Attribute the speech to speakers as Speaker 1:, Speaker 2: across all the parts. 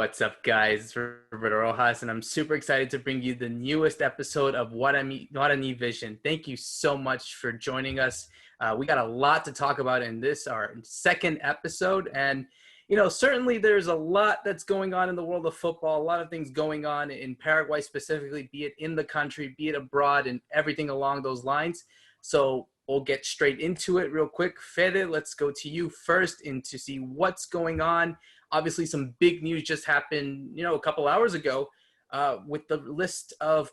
Speaker 1: What's up, guys? It's Roberto Rojas, and I'm super excited to bring you the newest episode of Guarani Vision. Thank you so much for joining us. We got a lot to talk about in this, our second episode, and certainly there's a lot that's going on in the world of football, a lot of things going on in Paraguay specifically, be it in the country, be it abroad, and everything along those lines. So we'll get straight into it real quick. Fede, let's go to you first and to see what's going on. Obviously, some big news just happened, a couple hours ago with the list of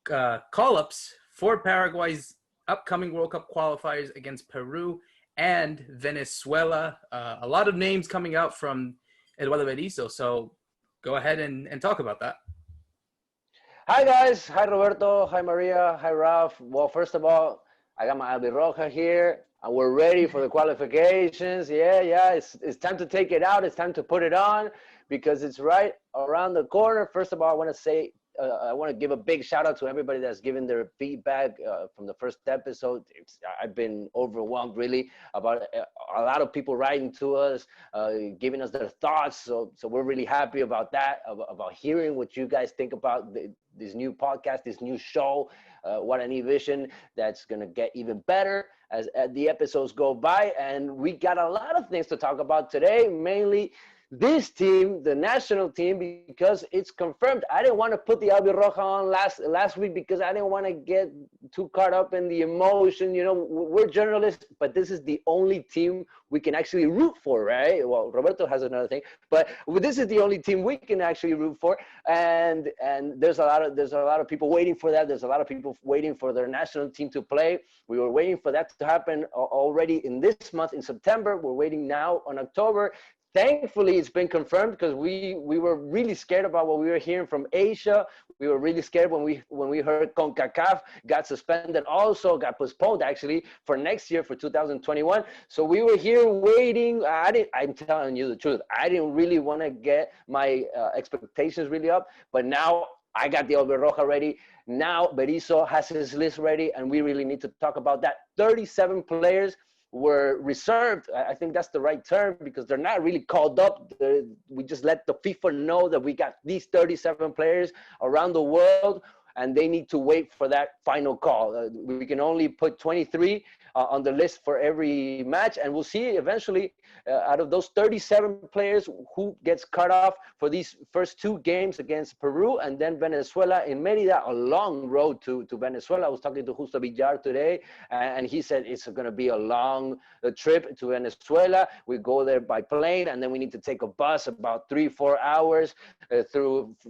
Speaker 1: call-ups for Paraguay's upcoming World Cup qualifiers against Peru and Venezuela. A lot of names coming out from Eduardo Berizzo. So go ahead and talk about that.
Speaker 2: Hi, guys. Hi, Roberto. Hi, Maria. Hi, Ralph. Well, first of all, I got my Rojas here. And we're ready for the qualifications. Yeah. It's time to take it out. It's time to put it on because it's right around the corner. First of all, I want to give a big shout out to everybody that's given their feedback from the first episode. I've been overwhelmed really about a lot of people writing to us, giving us their thoughts. So we're really happy about that, about hearing what you guys think about this new podcast, this new show, Guarani Vision, that's going to get even better as the episodes go by. And we got a lot of things to talk about today, mainly this team, the national team, because it's confirmed. I didn't want to put the Roja on last week because I didn't want to get too caught up in the emotion. We're journalists, but this is the only team we can actually root for, right? Well, Roberto has another thing, but this is the only team we can actually root for. And there's a lot of people waiting for that. There's a lot of people waiting for their national team to play. We were waiting for that to happen already in this month, in September. We're waiting now on October. Thankfully, it's been confirmed because we were really scared about what we were hearing from Asia. We were really scared when we heard CONCACAF got suspended, also got postponed actually for next year, for 2021. So we were here waiting. I'm telling you the truth. I didn't really want to get my expectations really up, but now I got the Roja ready. Now Berizzo has his list ready, and we really need to talk about that. 37 players were reserved. I think that's the right term because they're not really called up. We just let the FIFA know that we got these 37 players around the world and they need to wait for that final call. We can only put 23 on the list for every match, and we'll see eventually out of those 37 players who gets cut off for these first two games against Peru and then Venezuela in Merida, a long road to Venezuela. I was talking to Justo Villar today, and he said it's going to be a long trip to Venezuela. We go there by plane, and then we need to take a bus about 3-4 hours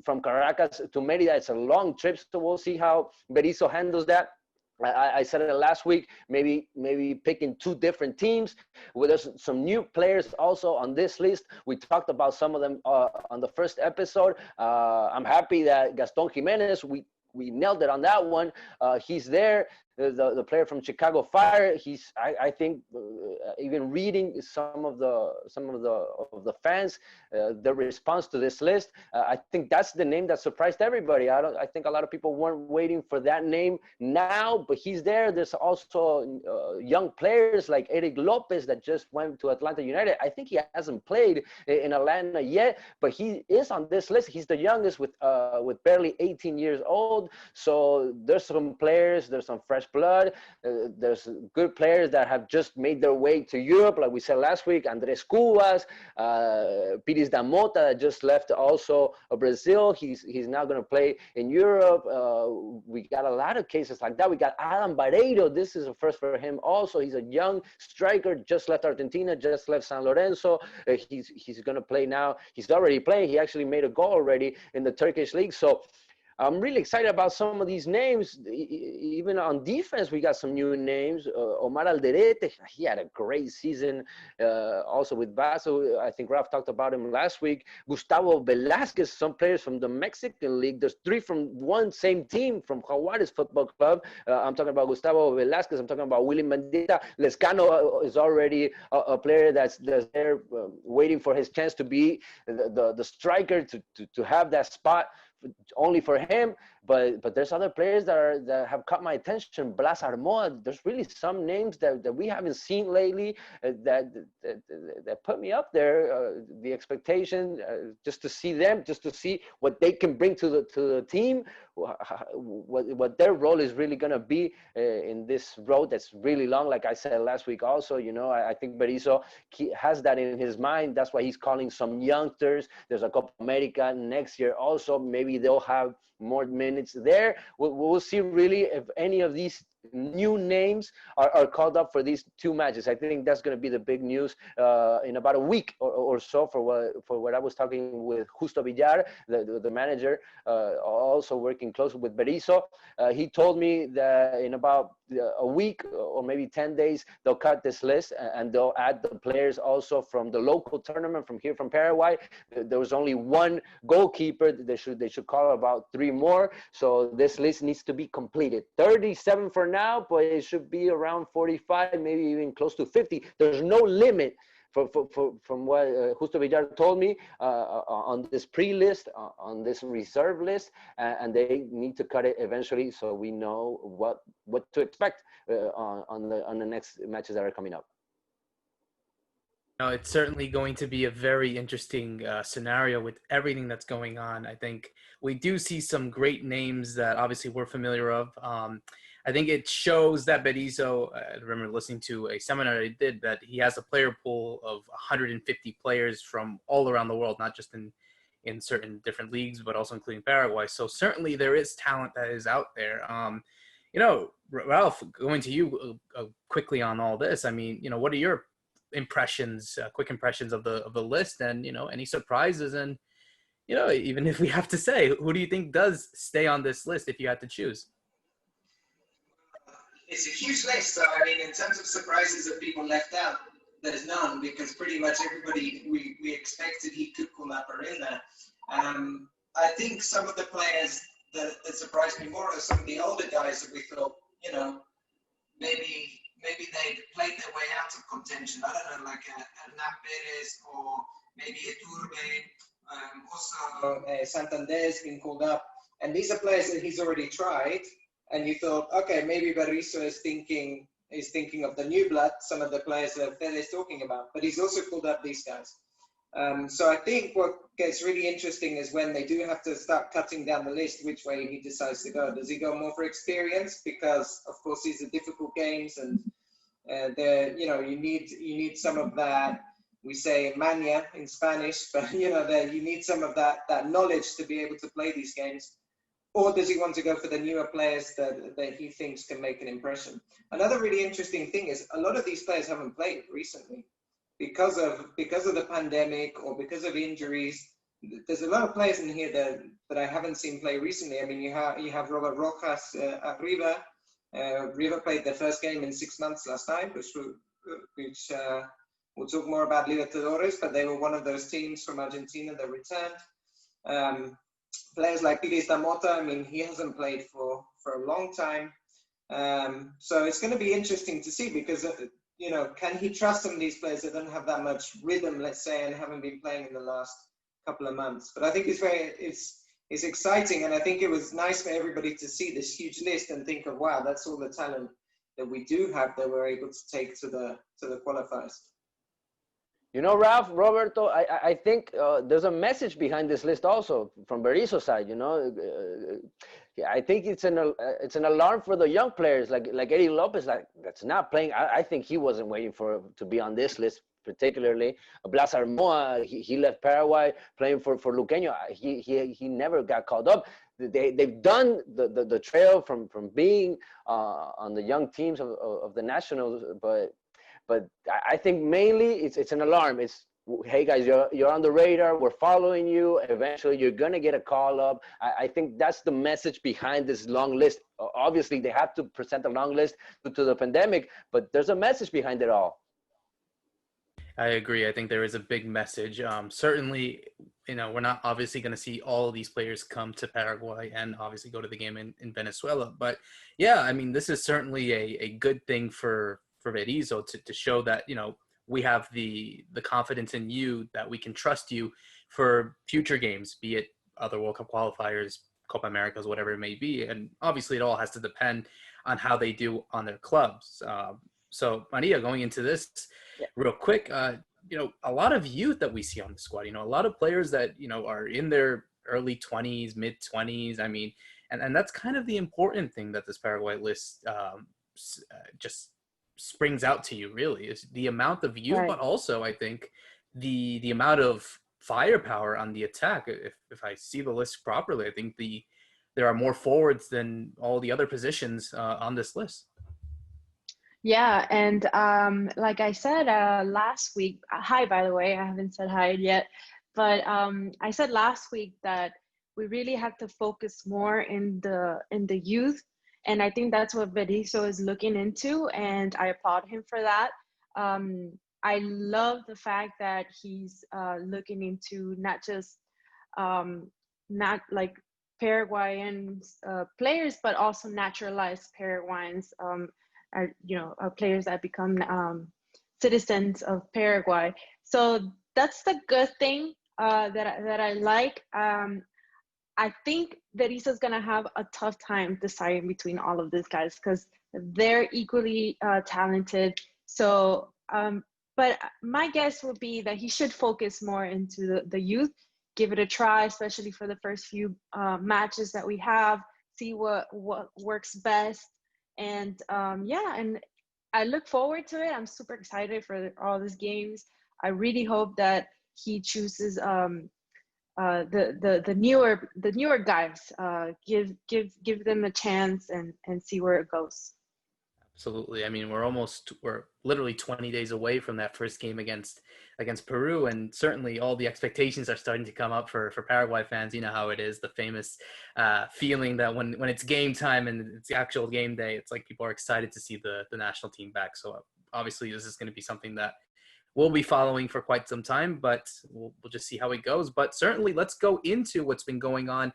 Speaker 2: from Caracas to Merida. It's a long trip, so we'll see how Berizzo handles that. I said it last week, maybe picking two different teams. There's some new players also on this list. We talked about some of them on the first episode. I'm happy that Gaston Jimenez, we nailed it on that one. He's there. The player from Chicago Fire. I think even reading some of the fans, their response to this list, I think that's the name that surprised everybody. I think a lot of people weren't waiting for that name now, but he's there. There's also young players like Eric Lopez that just went to Atlanta United. I think he hasn't played in Atlanta yet, but he is on this list. He's the youngest with barely 18 years old. So there's some players. There's some fresh blood. There's good players that have just made their way to Europe, like we said last week. Andres Cubas, Pires da Mota that just left also Brazil. He's now going to play in Europe. We got a lot of cases like that. We got Alan Barreiro. This is a first for him also. He's a young striker, just left Argentina, just left San Lorenzo. He's going to play now. He's already playing. He actually made a goal already in the Turkish league. So I'm really excited about some of these names. Even on defense, we got some new names. Omar Alderete, he had a great season also with Basel. I think Ralph talked about him last week. Gustavo Velasquez, some players from the Mexican League. There's three from one same team from Jaguares Football Club. I'm talking about Gustavo Velasquez. I'm talking about Willy Mendieta. Lescano is already a player that's there waiting for his chance to be the striker, to have that spot only for him. but there's other players that have caught my attention. Blas Armoa, there's really some names that we haven't seen lately that put me up there. The expectation, just to see them, just to see what they can bring to the team, what their role is really going to be in this road that's really long. Like I said last week also, I think Berizzo has that in his mind. That's why he's calling some youngsters. There's a Copa America next year also. Maybe they'll have more minutes there. We'll see really if any of these new names are called up for these two matches. I think that's going to be the big news in about a week or so, for what I was talking with Justo Villar, the manager, also working closely with Berizzo. He told me that in about a week or maybe 10 days, they'll cut this list and they'll add the players also from the local tournament from Paraguay. There was only one goalkeeper. They should call about 3 more. So this list needs to be completed. 37 for now, but it should be around 45, maybe even close to 50. There's no limit from what Justo Villar told me on this pre-list, on this reserve list, and they need to cut it eventually, so we know what to expect on the next matches that are coming up.
Speaker 1: No, it's certainly going to be a very interesting scenario with everything that's going on. I think we do see some great names that obviously we're familiar of. I think it shows that Berizzo, I remember listening to a seminar he did, that he has a player pool of 150 players from all around the world, not just in certain different leagues, but also including Paraguay. So certainly there is talent that is out there. Ralph, going to you quickly on all this. I mean, what are your impressions, quick impressions of the list, and any surprises, and even if we have to say, who do you think does stay on this list if you had to choose?
Speaker 3: It's a huge list. So I mean, in terms of surprises that people left out, there's none, because pretty much everybody we expected he could pull up are in there. I think some of the players that surprised me more are some of the older guys that we thought, maybe they played their way out of contention. I don't know, like Hernan Perez or maybe Iturbe. Also, Santander's been called up. And these are players that he's already tried. And you thought, okay, maybe Berizzo is thinking of the new blood, some of the players that Fede is talking about. But he's also called up these guys. So I think what gets really interesting is when they do have to start cutting down the list, which way he decides to go. Does he go more for experience? Because of course these are difficult games, and you need some of that. We say mania in Spanish, but you need some of that knowledge to be able to play these games. Or does he want to go for the newer players that he thinks can make an impression? Another really interesting thing is a lot of these players haven't played recently. Because of the pandemic or because of injuries. There's a lot of players in here that I haven't seen play recently. I mean, you have Roberto Rojas at River. River played their first game in 6 months last night, which we'll talk more about Libertadores, but they were one of those teams from Argentina that returned. Players like Pires da Mota, I mean, he hasn't played for a long time. So it's going to be interesting to see, because can he trust some of these players that don't have that much rhythm, let's say, and haven't been playing in the last couple of months? But I think it's exciting, and I think it was nice for everybody to see this huge list and think of, wow, that's all the talent that we do have that we're able to take to the qualifiers.
Speaker 2: Ralph, Roberto, I think there's a message behind this list also from Berizzo's side. I think it's an alarm for the young players like Eddie Lopez, that's not playing. I think he wasn't waiting to be on this list particularly. Blas Armoa, he left Paraguay playing for Luqueño. He never got called up. They've done the trail from being on the young teams of the nationals, but I think mainly it's an alarm. It's, hey guys, you're on the radar. We're following you. Eventually, you're gonna get a call up. I think that's the message behind this long list. Obviously, they have to present a long list due to the pandemic, but there's a message behind it all.
Speaker 1: I agree. I think there is a big message. Certainly, we're not obviously going to see all of these players come to Paraguay and obviously go to the game in Venezuela. But yeah, I mean, this is certainly a good thing for Berizzo to show that, we have the confidence in you, that we can trust you for future games, be it other World Cup qualifiers, Copa Americas, whatever it may be. And obviously it all has to depend on how they do on their clubs. So Maria, going into this real quick, a lot of youth that we see on the squad, a lot of players that, are in their early 20s, mid 20s. I mean, and that's kind of the important thing that this Paraguay list just springs out to you, really, is the amount of youth, but also I think the amount of firepower on the attack. If I see the list properly, I think there are more forwards than all the other positions on this list.
Speaker 4: Yeah, and like I said last week, hi, by the way, I haven't said hi yet, but I said last week that we really have to focus more in the youth, and I think that's what Berizzo is looking into, and I applaud him for that. I love the fact that he's looking into not just not like Paraguayan players, but also naturalized Paraguayans. Players that become citizens of Paraguay. So that's the good thing that I like. I think Berizzo's gonna have a tough time deciding between all of these guys because they're equally talented. So, but my guess would be that he should focus more into the youth, give it a try, especially for the first few matches that we have, see what works best. And and I look forward to it. I'm super excited for all these games. I really hope that he chooses the newer guys. Give them a chance and see where it goes.
Speaker 1: Absolutely. I mean, we're literally 20 days away from that first game against Peru, and certainly all the expectations are starting to come up for Paraguay fans. You know how it is, the famous feeling that when it's game time and it's the actual game day, it's like people are excited to see the national team back. So obviously this is going to be something that we'll be following for quite some time, but we'll just see how it goes. But certainly let's go into what's been going on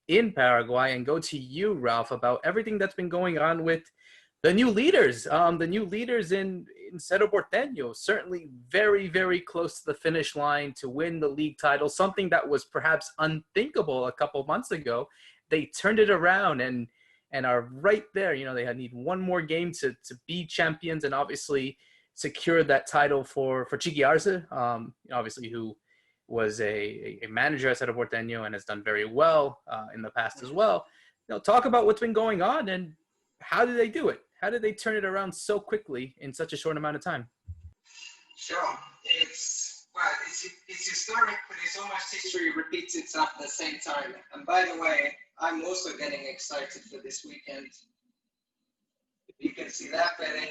Speaker 1: in Paraguay and go to you, Ralph, about everything that's been going on with the new leaders in Cerro Porteño, certainly very, very close to the finish line to win the league title, something that was perhaps unthinkable a couple of months ago. They turned it around and are right there. They need one more game to be champions and obviously secure that title for Chiqui Arce, obviously who was a manager at Cerro Porteño and has done very well in the past as well. Talk about what's been going on and how did they do it? How did they turn it around so quickly in such a short amount of time?
Speaker 3: Sure. It's historic, but it's almost history repeats itself at the same time. And by the way, I'm also getting excited for this weekend. You can see that, Perez.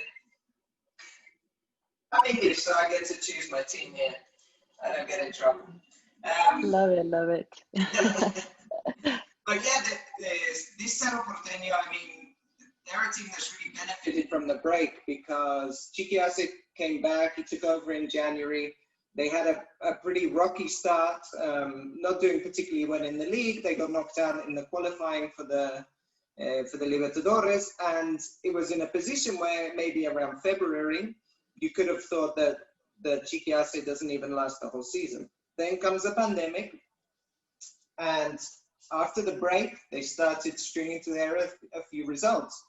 Speaker 3: I'm English, so I get to choose my team here. I don't get in trouble.
Speaker 4: Love it.
Speaker 3: But yeah, this Cerro Porteño, I mean, they're a team that's really benefited from the break because Chiqui Arce came back. He took over in January. They had a pretty rocky start, not doing particularly well in the league. They got knocked out in the qualifying for the Libertadores, and it was in a position where maybe around February you could have thought that the Chiqui Arce doesn't even last the whole season. Then comes the pandemic, and after the break, they started stringing together a few results.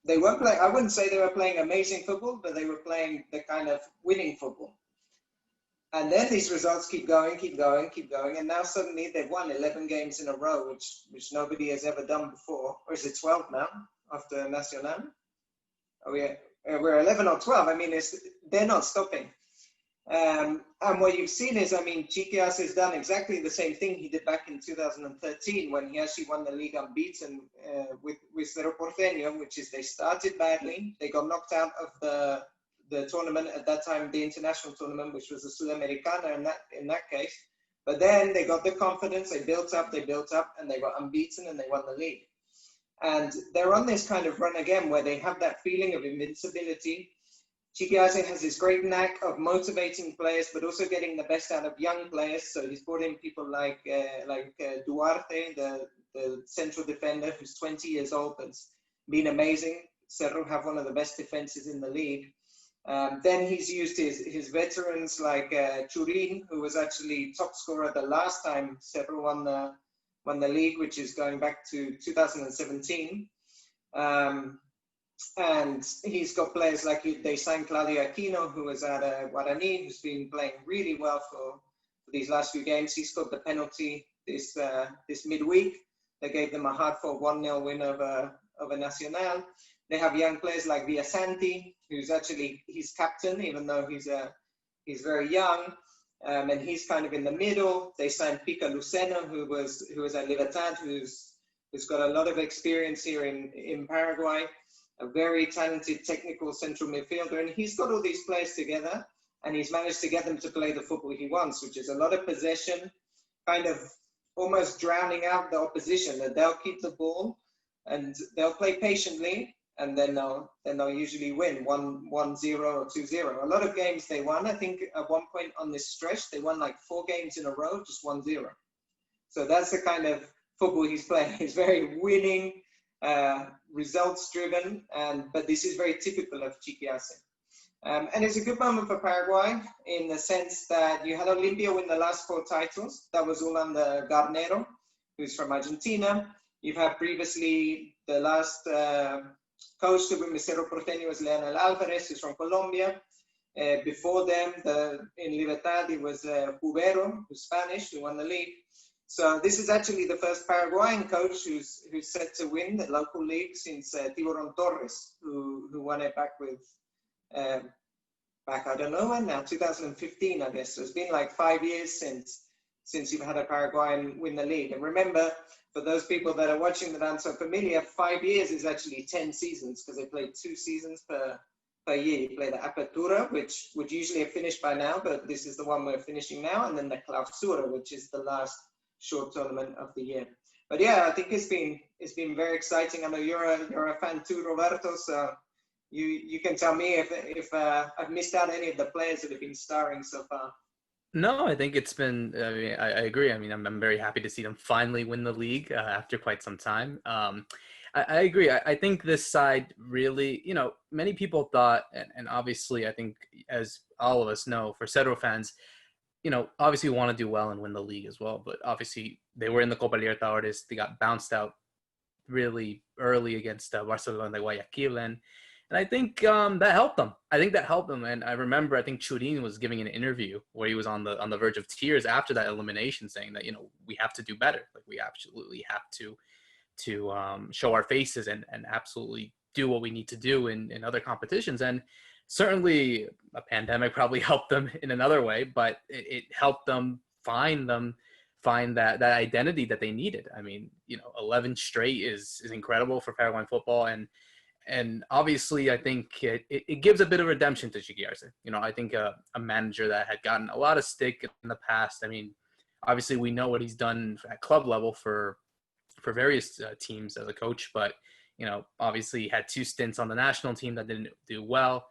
Speaker 3: They weren't playing, I wouldn't say they were playing amazing football, but they were playing the kind of winning football. And then these results keep going. And now suddenly they've won 11 games in a row, which nobody has ever done before. Or is it 12 now after Nacional? We're 11 or 12. I mean, they're not stopping. And what you've seen is, I mean, Chiqui Arce has done exactly the same thing he did back in 2013 when he actually won the league unbeaten with Cerro Porteño, which is they started badly. They got knocked out of the tournament at that time, the international tournament, which was the Sudamericana in that case. But then they got the confidence, they built up, and they got unbeaten and they won the league. And they're on this kind of run again where they have that feeling of invincibility. Chiqui Arce has this great knack of motivating players, but also getting the best out of young players. So he's brought in people like Duarte, the central defender, who's 20 years old, but's been amazing. Cerro have one of the best defenses in the league. Then he's used his veterans like Churin, who was actually top scorer the last time Cerro won won the league, which is going back to 2017. And he's got players like they signed Claudio Aquino, who was at Guarani, who's been playing really well for these last few games. He scored the penalty this midweek. They gave them a hard-fought 1-0 win over Nacional. They have young players like Villasanti, who's actually he's captain, even though he's very young, and he's kind of in the middle. They signed Pica Lucena, who was at Libertad, who's got a lot of experience here in Paraguay. A very talented technical central midfielder, and he's got all these players together, and he's managed to get them to play the football he wants, which is a lot of possession, kind of almost drowning out the opposition. That they'll keep the ball and they'll play patiently, and then they'll usually win 1-0 or 2-0. A lot of games they won. I think at one point on this stretch they won like 4 games in a row, just 1-0. So that's the kind of football he's playing. He's very winning. Results driven, but this is very typical of Chiqui Arce. And it's a good moment for Paraguay in the sense that you had Olimpia win the last 4 titles. That was all under Garnero, who's from Argentina. You've had previously the last coach to win the Cerro Porteño was Leonel Alvarez, who's from Colombia. Before them, in Libertad, it was Cubero, who's Spanish, who won the league. So this is actually the first Paraguayan coach who's set to win the local league since Tiburon Torres, who won it back I don't know when now, 2015, I guess. So it's been like 5 years since you've had a Paraguayan win the league. And remember, for those people that are watching that aren't so familiar, 5 years is actually 10 seasons because they play 2 seasons per year. You play the Apertura, which would usually have finished by now, but this is the one we're finishing now, and then the Clausura, which is the last short tournament of the year. But yeah, I think it's been very exciting. I know you're a fan too, Roberto, so you can tell me if I've missed out any of the players that have been starring so far.
Speaker 1: No, I think it's been, I mean, I agree. I mean, I'm very happy to see them finally win the league after quite some time. I agree. I think this side really, many people thought, and obviously I think as all of us know, for Cerro fans, obviously we want to do well and win the league as well. But obviously they were in the Copa Libertadores. They got bounced out really early against Barcelona de Guayaquil. And I think that helped them. And I remember, I think Churin was giving an interview where he was on the verge of tears after that elimination, saying that, we have to do better. Like we absolutely have to show our faces and absolutely do what we need to do in other competitions. And certainly a pandemic probably helped them in another way, but it helped them find that identity that they needed. I mean, 11 straight is incredible for Paraguayan football. And obviously I think it gives a bit of redemption to Chiqui Arce. I think a manager that had gotten a lot of stick in the past. I mean, obviously we know what he's done at club level for various teams as a coach, but, obviously he had 2 stints on the national team that didn't do well.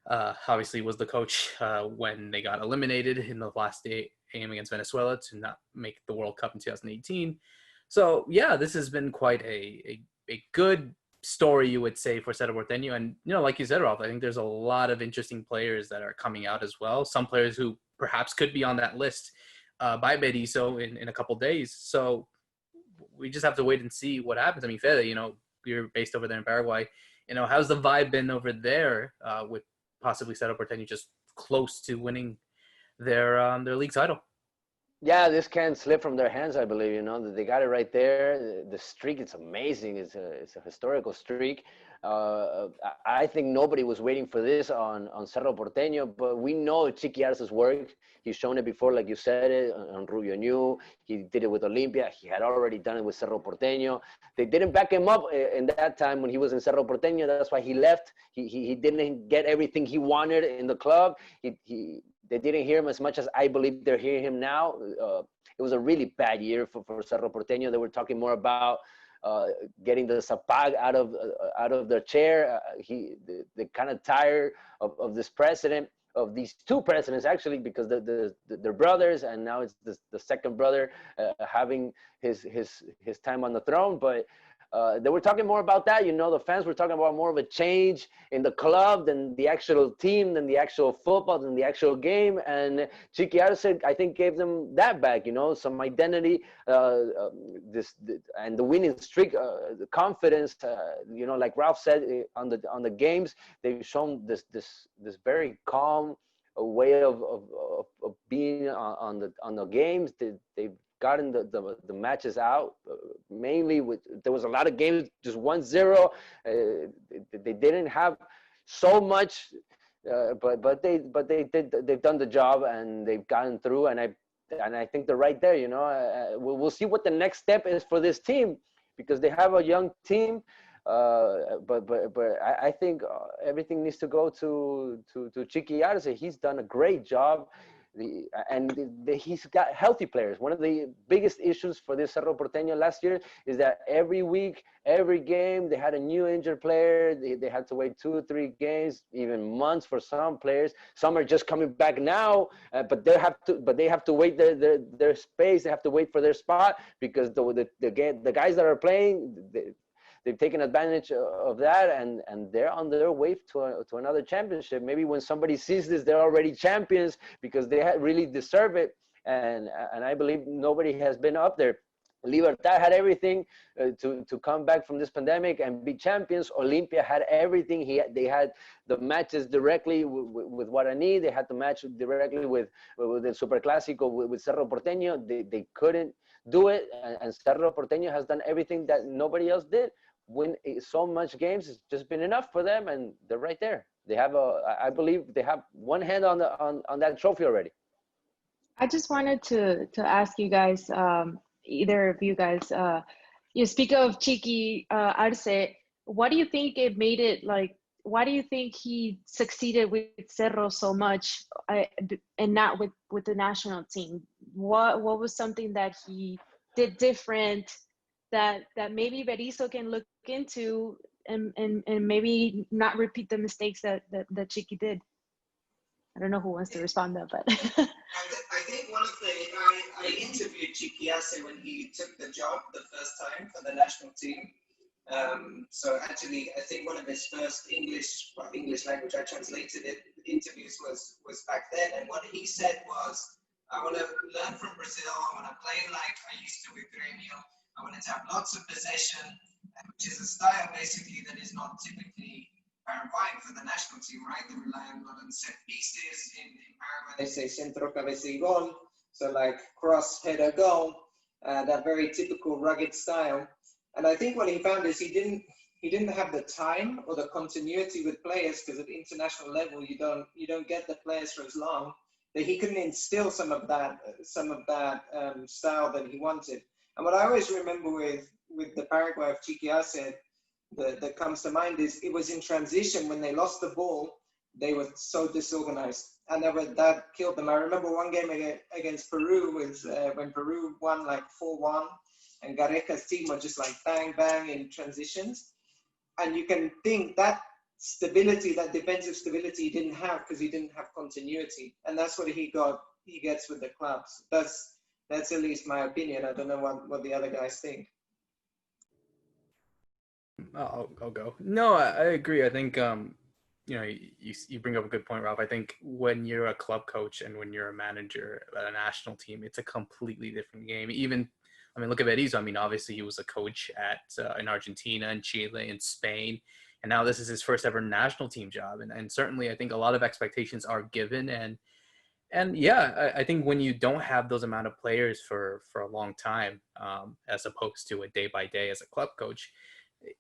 Speaker 1: Obviously was the coach when they got eliminated in the last game against Venezuela to not make the World Cup in 2018. So yeah, this has been quite a good story, you would say, for Cerro Porteño. And, like you said, Ralph, I think there's a lot of interesting players that are coming out as well. Some players who perhaps could be on that list by Berizzo in a couple days. So we just have to wait and see what happens. I mean, Fede, you're based over there in Paraguay. How's the vibe been over there with possibly Cerro Porteño just close to winning their league title?
Speaker 2: Yeah, this can't slip from their hands, I believe. They got it right there. The streak, it's amazing. It's a historical streak. I think nobody was waiting for this on Cerro Porteño, but we know Chiqui Arce's work. He's shown it before, like you said it, on Rubio New. He did it with Olimpia. He had already done it with Cerro Porteño. They didn't back him up in that time when he was in Cerro Porteño. That's why he left. He didn't get everything he wanted in the club. They didn't hear him as much as I believe they're hearing him now. It was a really bad year for Cerro Porteño. They were talking more about getting the Zapag out of their chair. They kind of tired of this president, of these 2 presidents actually, because they're brothers, and now it's the second brother having his time on the throne. But They were talking more about that. The fans were talking about more of a change in the club than the actual team, than the actual football, than the actual game. And Chiqui Arce, I think, gave them that back. Some identity, and the winning streak, the confidence. Like Ralph said, on the games, they've shown this very calm way of being on the games. They've gotten the matches out, mainly there was a lot of games just 1-0. They didn't have so much, but they've done the job and they've gotten through, and I think they're right there. We'll see what the next step is for this team, because they have a young team. But I think everything needs to go to Chiqui Arce. He's done a great job. He's got healthy players. One of the biggest issues for this Cerro Porteño last year is that every week, every game, they had a new injured player. They had to wait 2 or 3 games, even months for some players. Some are just coming back now, but they have to wait their space. They have to wait for their spot, because the guys that are playing, they've taken advantage of that, and they're on their way to another championship. Maybe when somebody sees this, they're already champions, because they really deserve it. And I believe nobody has been up there. Libertad had everything to come back from this pandemic and be champions. Olimpia had everything. They had the matches directly with Guarani. They had the match directly with the Super Clásico with Cerro Porteño. They couldn't do it, and Cerro Porteño has done everything that nobody else did. Win so much games, it's just been enough for them, and they're right there. I believe they have one hand on that trophy already.
Speaker 4: I just wanted to ask you guys, either of you guys, you speak of Chiqui Arce. What do you think it made it like? Why do you think he succeeded with Cerro so much, and not with the national team? What was something that he did different that maybe Berizzo can look into and maybe not repeat the mistakes that Chiqui did? I don't know who wants to respond to that, but
Speaker 3: I think one of I interviewed Chiqui Arce when he took the job the first time for the national team. So actually, I think one of his first English language, I translated it, interviews was back then. And what he said was, I want to learn from Brazil. I want to play like I used to with Grêmio. I wanted to have lots of possession, which is a style basically that is not typically Paraguayan for the national team, right? They rely a lot on set pieces. In Paraguay, they say centro, cabeza y gol. So like cross, header, goal, that very typical rugged style. And I think what he found is he didn't have the time or the continuity with players, because at international level you don't get the players for as long, that he couldn't instill some of that style that he wanted. And what I always remember with the Paraguay of Chiqui Arce that comes to mind is it was in transition. When they lost the ball, they were so disorganized, and that killed them. I remember one game against Peru when Peru won like 4-1, and Gareca's team were just like bang, bang in transitions. And you can think that stability, that defensive stability he didn't have, because he didn't have continuity. And that's what he gets with the clubs. That's at least my opinion. I don't know what the other guys think.
Speaker 1: I'll go. No, I agree. I think, you bring up a good point, Ralph. I think when you're a club coach and when you're a manager at a national team, it's a completely different game. Look at Berizzo. Obviously he was a coach in Argentina and Chile and Spain, and now this is his first ever national team job. And certainly I think a lot of expectations are given. And yeah, I think when you don't have those amount of players for a long time, as opposed to a day by day as a club coach,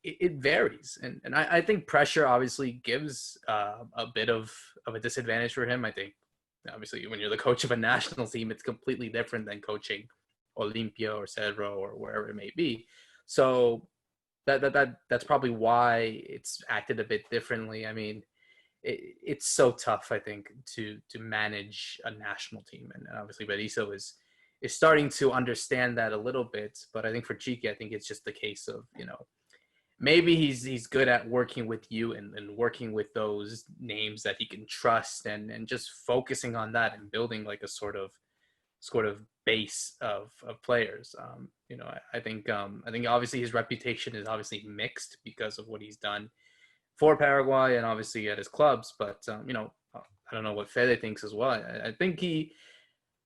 Speaker 1: it varies. And I think pressure obviously gives a bit of a disadvantage for him. I think obviously when you're the coach of a national team, it's completely different than coaching Olimpia or Cerro or wherever it may be. So that's probably why it's acted a bit differently. It's so tough, I think, to manage a national team, and obviously Berizzo is starting to understand that a little bit. But I think for Chiqui, I think it's just the case of, maybe he's good at working with you and working with those names that he can trust, and just focusing on that and building like a sort of base of players. I think obviously his reputation is obviously mixed because of what he's done for Paraguay and obviously at his clubs. But I don't know what Fede thinks as well. I think he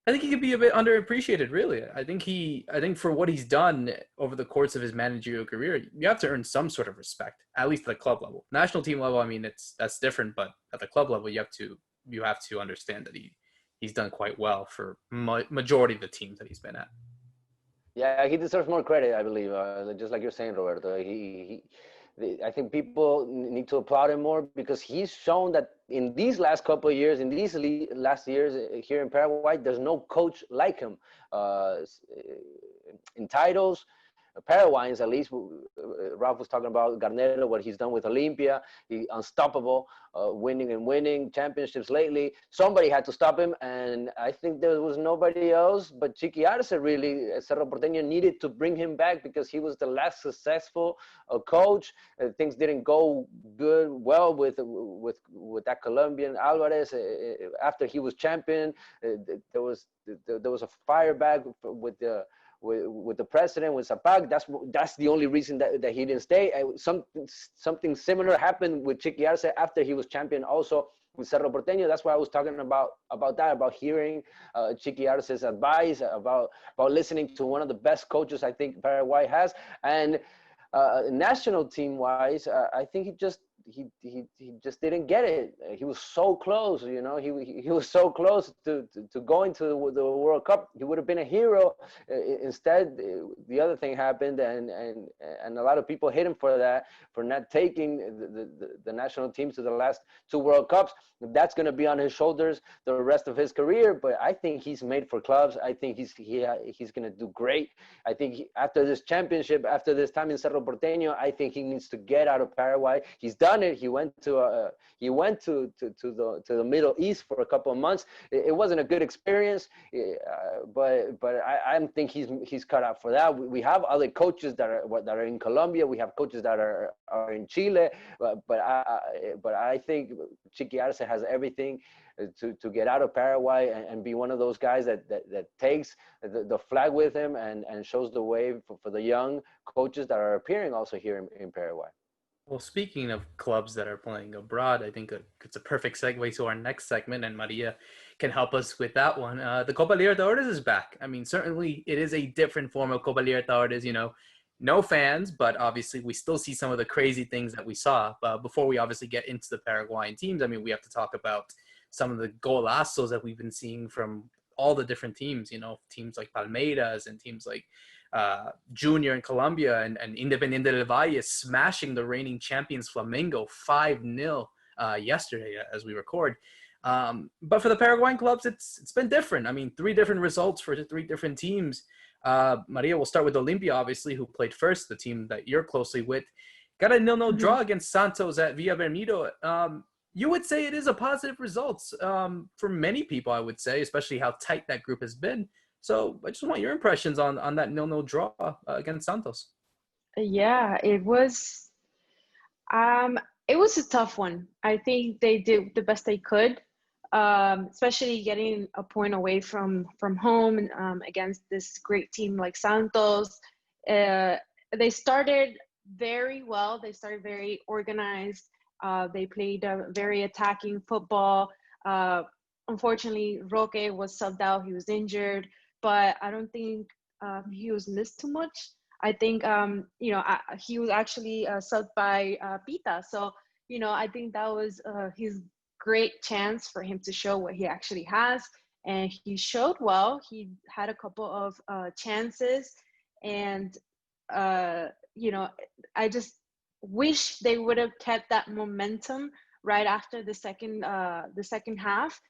Speaker 1: could be a bit underappreciated, really. I think for what he's done over the course of his managerial career, you have to earn some sort of respect, at least at the club level. National team level, I mean, that's different, but at the club level, you have to understand that he's done quite well for majority of the teams that he's been at.
Speaker 2: Yeah, he deserves more credit, I believe. Just like you're saying, Roberto, I think people need to applaud him more because he's shown that in these last couple of years, in these last years here in Paraguay, there's no coach like him. In titles, Paraguayans, at least, Ralph was talking about Garnero, what he's done with Olympia. He unstoppable, winning championships lately. Somebody had to stop him, and I think there was nobody else but Chiqui Arce, really. Cerro Porteño needed to bring him back because he was the last successful coach. Things didn't go well with that Colombian Alvarez. After he was champion, there was a fire back with the president, with Zapac. That's the only reason that he didn't stay. Something similar happened with Chiqui Arce after he was champion also with Cerro Porteño. That's why I was talking about hearing Chiqui Arce's advice, about listening to one of the best coaches I think Paraguay has. And national team wise, I think he just didn't get it. He was so close, he was so close to going to the World Cup. He would have been a hero. Instead, the other thing happened, and a lot of people hate him for not taking the national team to the last two World Cups. That's going to be on his shoulders the rest of his career. But I think he's made for clubs. I think he's going to do great. I think after this championship, after this time in Cerro Porteño, I think he needs to get out of Paraguay. He's done it. He went to the Middle East for a couple of months. It wasn't a good experience, but I think he's cut out for that. We have other coaches that are in Colombia. We have coaches that are in Chile, but I think Chiqui Arce has everything to get out of Paraguay and be one of those guys that takes the flag with him and shows the way for the young coaches that are appearing also here in Paraguay.
Speaker 1: Well, speaking of clubs that are playing abroad, I think it's a perfect segue to our next segment, and Maria can help us with that one. The Copa Libertadores is back. I mean, certainly it is a different form of Copa Libertadores, no fans, but obviously we still see some of the crazy things that we saw. But before we obviously get into the Paraguayan teams, I mean, we have to talk about some of the golazos that we've been seeing from all the different teams, teams like Palmeiras and teams like Junior in Colombia and Independiente del Valle smashing the reigning champions Flamengo 5-0 yesterday as we record. But for the Paraguayan clubs, it's been different. I mean, 3 different results for the 3 different teams. Maria, we'll start with Olympia, obviously, who played first, the team that you're closely with. Got a 0-0 draw against Santos at Villa Belmiro. You would say it is a positive result for many people, I would say, especially how tight that group has been. So I just want your impressions on that 0-0 draw against Santos.
Speaker 4: Yeah, it was a tough one. I think they did the best they could, especially getting a point away from home against this great team like Santos. They started very well. They started very organized. They played a very attacking football. Unfortunately, Roque was subbed out. He was injured, but I don't think he was missed too much. I think, he was actually subbed by Pita. So, I think that was his great chance for him to show what he actually has. And he showed well. He had a couple of chances. And, I just wish they would have kept that momentum right after the second half.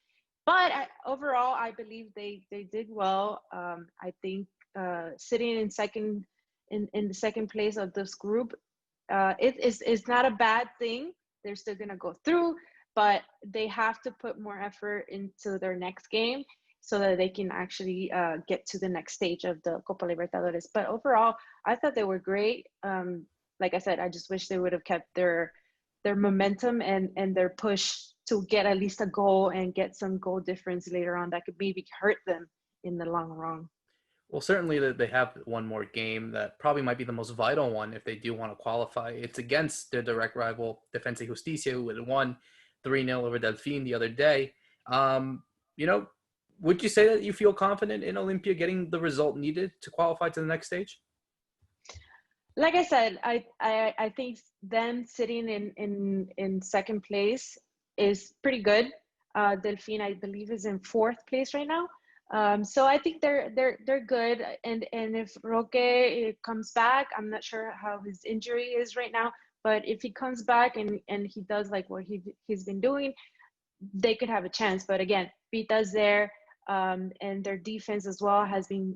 Speaker 4: But overall, I believe they did well. I think sitting in the second place of this group, it's not a bad thing. They're still gonna go through, but they have to put more effort into their next game so that they can actually get to the next stage of the Copa Libertadores. But overall, I thought they were great. Like I said, I just wish they would have kept their momentum and their push to get at least a goal and get some goal difference later on that could maybe hurt them in the long run.
Speaker 1: Well, certainly that they have one more game that probably might be the most vital one if they do want to qualify. It's against their direct rival, Defensa y Justicia, who had won 3-0 over Delfín the other day. You know, would you say that you feel confident in Olympia getting the result needed to qualify to the next stage?
Speaker 4: Like I said, I think them sitting in second place is pretty good. Delfín, I believe, is in fourth place right now. So I think they're good. And if Roque comes back, I'm not sure how his injury is right now, but if he comes back and he does like what he's been doing, they could have a chance. But again, Vita's there. And their defense as well has been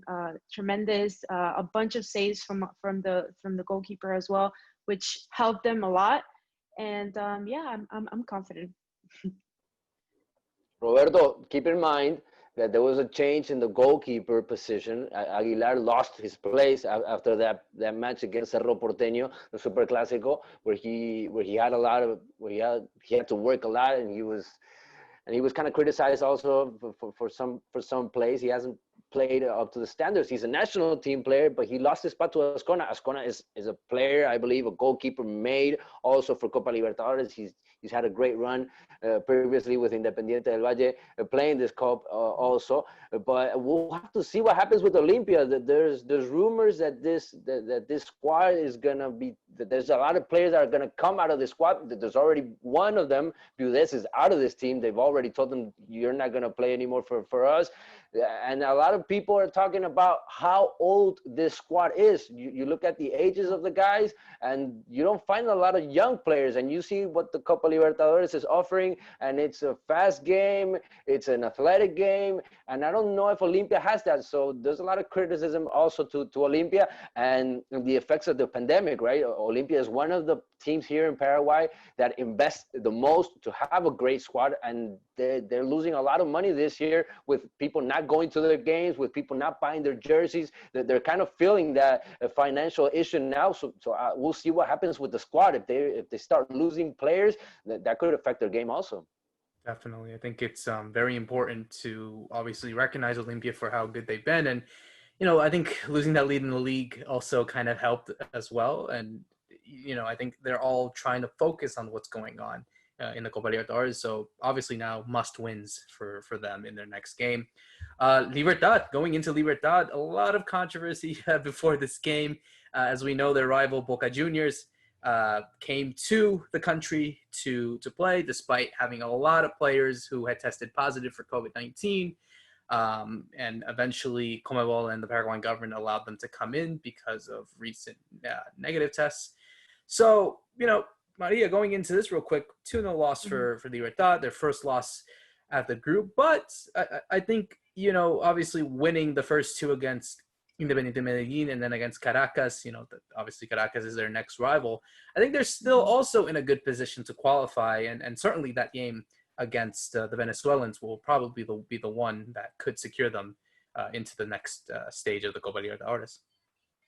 Speaker 4: tremendous. A bunch of saves from the goalkeeper as well, which helped them a lot. And yeah, I'm confident.
Speaker 2: Roberto, keep in mind that there was a change in the goalkeeper position. Aguilar lost his place after that match against Cerro Porteño, the Super Clásico, where he had to work a lot, and he was kind of criticized also for some plays. He hasn't played up to the standards. He's a national team player, but he lost his spot to Ascona. Ascona is a player, I believe, a goalkeeper made also for Copa Libertadores. He's had a great run previously with Independiente del Valle, playing this cup also. But we'll have to see what happens with Olympia. There's rumors that this squad is gonna be. There's a lot of players that are gonna come out of the squad. There's already one of them. Budes is out of this team. They've already told him you're not gonna play anymore for us. And a lot of people are talking about how old this squad is. You look at the ages of the guys, and you don't find a lot of young players. And you see what the Copa Libertadores is offering, and it's a fast game, it's an athletic game, and I don't know if Olympia has that. So there's a lot of criticism also to Olympia and the effects of the pandemic, right? Olympia is one of the teams here in Paraguay that invest the most to have a great squad, and they're losing a lot of money this year with people not going to their games, with people not buying their jerseys. They're kind of feeling that financial issue now. So we'll see what happens with the squad. If they start losing players, that could affect their game also.
Speaker 1: Definitely. I think it's very important to obviously recognize Olympia for how good they've been. And, I think losing that lead in the league also kind of helped as well. And, I think they're all trying to focus on what's going on in the Copa Libertadores. So obviously now must wins for them in their next game. Libertad, going into Libertad, a lot of controversy before this game. As we know, their rival Boca Juniors came to the country to play, despite having a lot of players who had tested positive for COVID-19. And eventually Conmebol and the Paraguayan government allowed them to come in because of recent negative tests. So, Maria, going into this real quick, 2-0 loss for Libertad, their first loss at the group. But I think, obviously winning the first two against Independiente Medellin and then against Caracas, obviously Caracas is their next rival. I think they're still also in a good position to qualify. And certainly that game against the Venezuelans will probably be the one that could secure them into the next stage of the Copa Libertadores.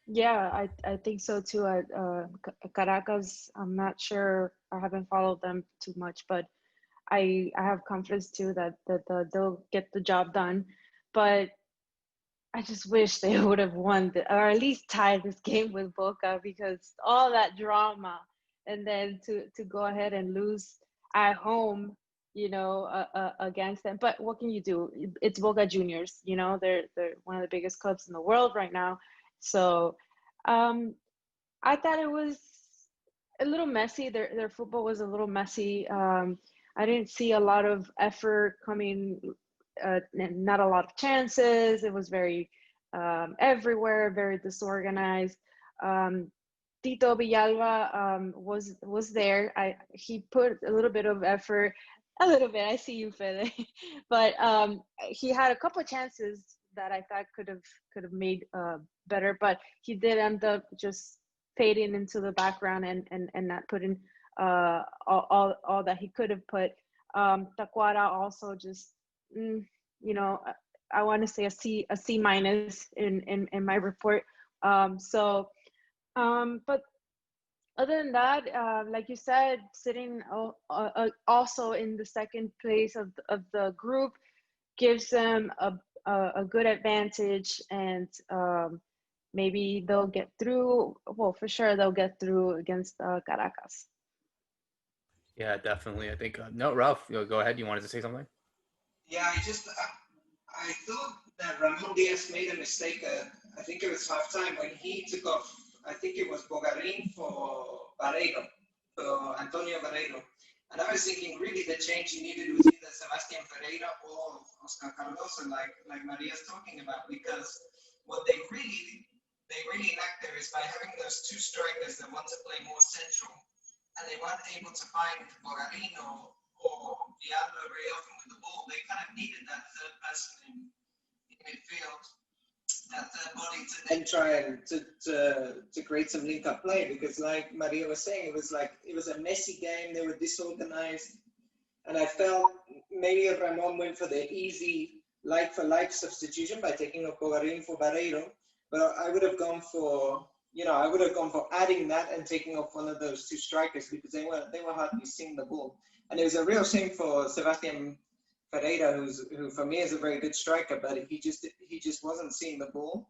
Speaker 4: Yeah, I think so too. Caracas, I'm not sure. I haven't followed them too much, but I have confidence too that they'll get the job done. But I just wish they would have won or at least tied this game with Boca, because all that drama, and then to go ahead and lose at home, against them. But what can you do? It's Boca Juniors. They're one of the biggest clubs in the world right now. So I thought it was a little messy. Their football was a little messy. I didn't see a lot of effort coming, not a lot of chances. It was very everywhere, very disorganized. Tito Villalba was there. He put a little bit of effort, a little bit. I see you, Fede. But he had a couple of chances that I thought could have made better, but he did end up just fading into the background and not putting all that he could have put. Tacuara also just, I want to say a C minus in my report. But other than that, like you said, sitting also in the second place of the group gives them a good advantage, and maybe they'll get through. Well, for sure they'll get through against Caracas.
Speaker 1: Yeah, definitely. I think no, Ralph, go ahead. You wanted to say something?
Speaker 3: Yeah, I thought that Ramon Diaz made a mistake. I think it was halftime when he took off. I think it was Bogarin for Barreiro, for Antonio Barreiro. And I was thinking, really, the change he needed was either Sebastian Ferreira or Oscar Cardoso, like Maria's talking about, because what they really lacked there is by having those two strikers that want to play more central, and they weren't able to find Bogarin or Diablo very often with the ball. They kind of needed that third person in midfield, that third body to then try and to create some link-up play, because like Maria was saying, it was a messy game. They were disorganized, and I felt maybe Ramon went for the easy like-for-like substitution by taking off Bogarin for Barreiro, but I would have gone for adding that and taking off one of those two strikers, because they were hardly seeing the ball. And it was a real shame for Sebastian Ferreira, who for me is a very good striker, but he just wasn't seeing the ball.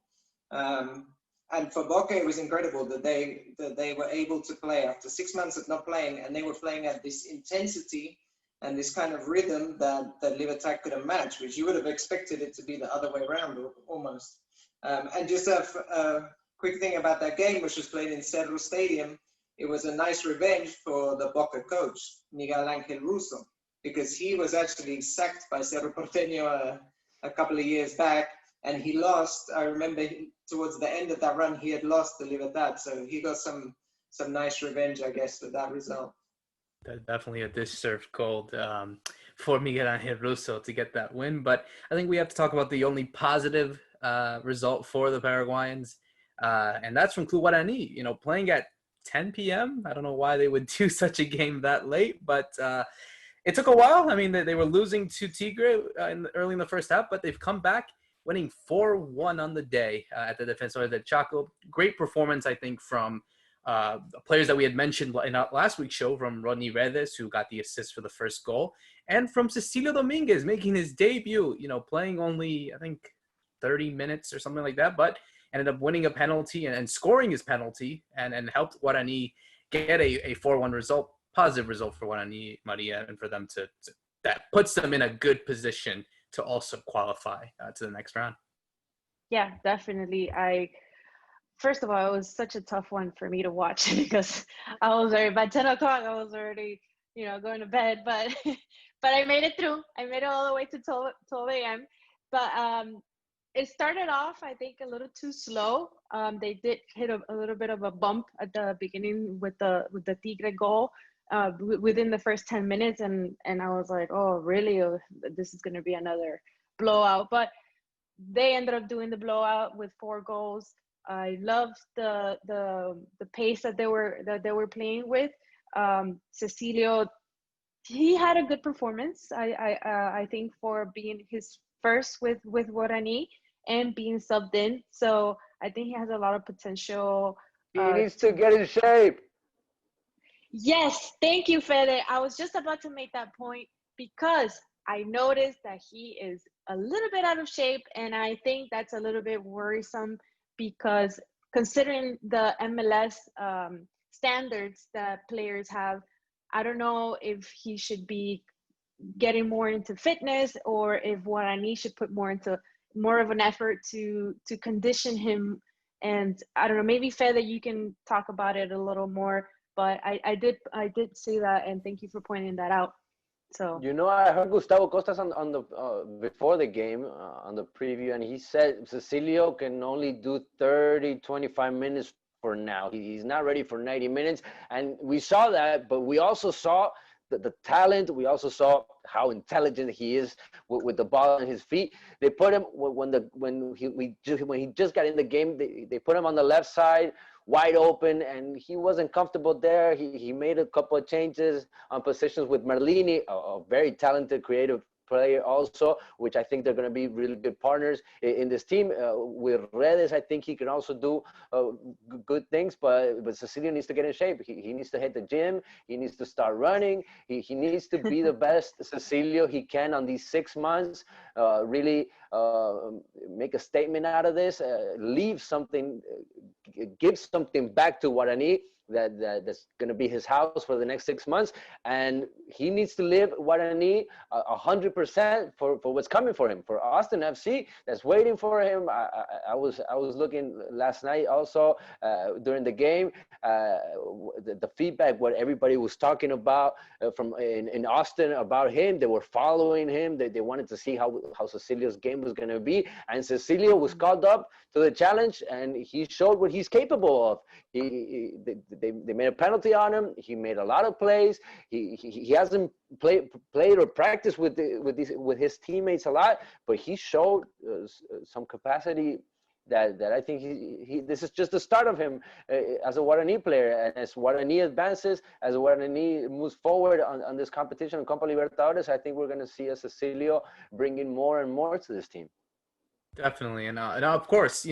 Speaker 3: And for Boca, it was incredible that they were able to play after 6 months of not playing, and they were playing at this intensity and this kind of rhythm that Libertad couldn't match, which you would have expected it to be the other way around almost. And just a quick thing about that game, which was played in Cerro Stadium, it was a nice revenge for the Boca coach, Miguel Angel Russo, because he was actually sacked by Cerro Porteño a couple of years back, and he lost. I remember towards the end of that run, he had lost to Libertad, so he got some nice revenge, I guess, for that result.
Speaker 1: Definitely a deserved goal for Miguel Angel Russo to get that win. But I think we have to talk about the only positive result for the Paraguayans, and that's from Club Guarani. Playing at 10 p.m. I don't know why they would do such a game that late, but it took a while. I mean, they were losing to Tigre early in the first half, but they've come back, winning 4-1 on the day at the Defensor del Chaco. Great performance, I think, from players that we had mentioned in last week's show, from Rodney Redes, who got the assist for the first goal, and from Cecilio Dominguez making his debut, playing only, I think, 30 minutes or something like that, but ended up winning a penalty and scoring his penalty and helped Guarani get a 4-1 result, positive result for Guarani, Maria, and for them to that puts them in a good position to also qualify to the next round.
Speaker 4: Yeah, definitely. First of all, it was such a tough one for me to watch because I was already, by 10 o'clock, I was already, going to bed, but I made it through. I made it all the way to 12 a.m. But it started off, I think, a little too slow. They did hit a little bit of a bump at the beginning with the Tigre goal within the first 10 minutes. And I was like, oh, really? This is going to be another blowout. But they ended up doing the blowout with 4 goals. I loved the pace that they were playing with. Cecilio, he had a good performance. I think for being his first with Guarani and being subbed in, so I think he has a lot of potential.
Speaker 2: He needs to get in shape.
Speaker 4: Yes, thank you, Fede. I was just about to make that point because I noticed that he is a little bit out of shape, and I think that's a little bit worrisome because considering the MLS standards that players have, I don't know if he should be getting more into fitness or if Guarani should put more of an effort to condition him. And I don't know, maybe Fede, you can talk about it a little more, but I did see that, and thank you for pointing that out. So
Speaker 2: I heard Gustavo Costas on the before the game on the preview, and he said Cecilio can only do 25 minutes for now. He's not ready for 90 minutes, and we saw that, but we also saw the talent. We also saw how intelligent he is with the ball on his feet. They put him when he just got in the game. They put him on the left side, wide open, and he wasn't comfortable there. He made a couple of changes on positions with Merlini, a very talented, creative player also, which I think they're going to be really good partners in this team. With Redes, I think he can also do good things, but Cecilio needs to get in shape. He needs to hit the gym. He needs to start running. He needs to be the best Cecilio he can on these 6 months, really make a statement out of this, leave something, give something back to Guarani that's going to be his house for the next 6 months, and he needs to live Guarani 100% for what's coming for him, for Austin FC that's waiting for him. I was looking last night also during the game, the feedback, what everybody was talking about from in Austin about him. They were following him. They wanted to see how Cecilio's game was going to be, and Cecilio was called up to the challenge, and he showed what he's capable of. They made a penalty on him. He made a lot of plays. He hasn't played or practiced with his teammates a lot, but he showed some capacity that I think this is just the start of him as a Guarani player. And as Guarani advances, as Guarani moves forward on this competition, Copa Libertadores, I think we're going to see a Cecilio bringing more and more to this team.
Speaker 1: Definitely, and of course,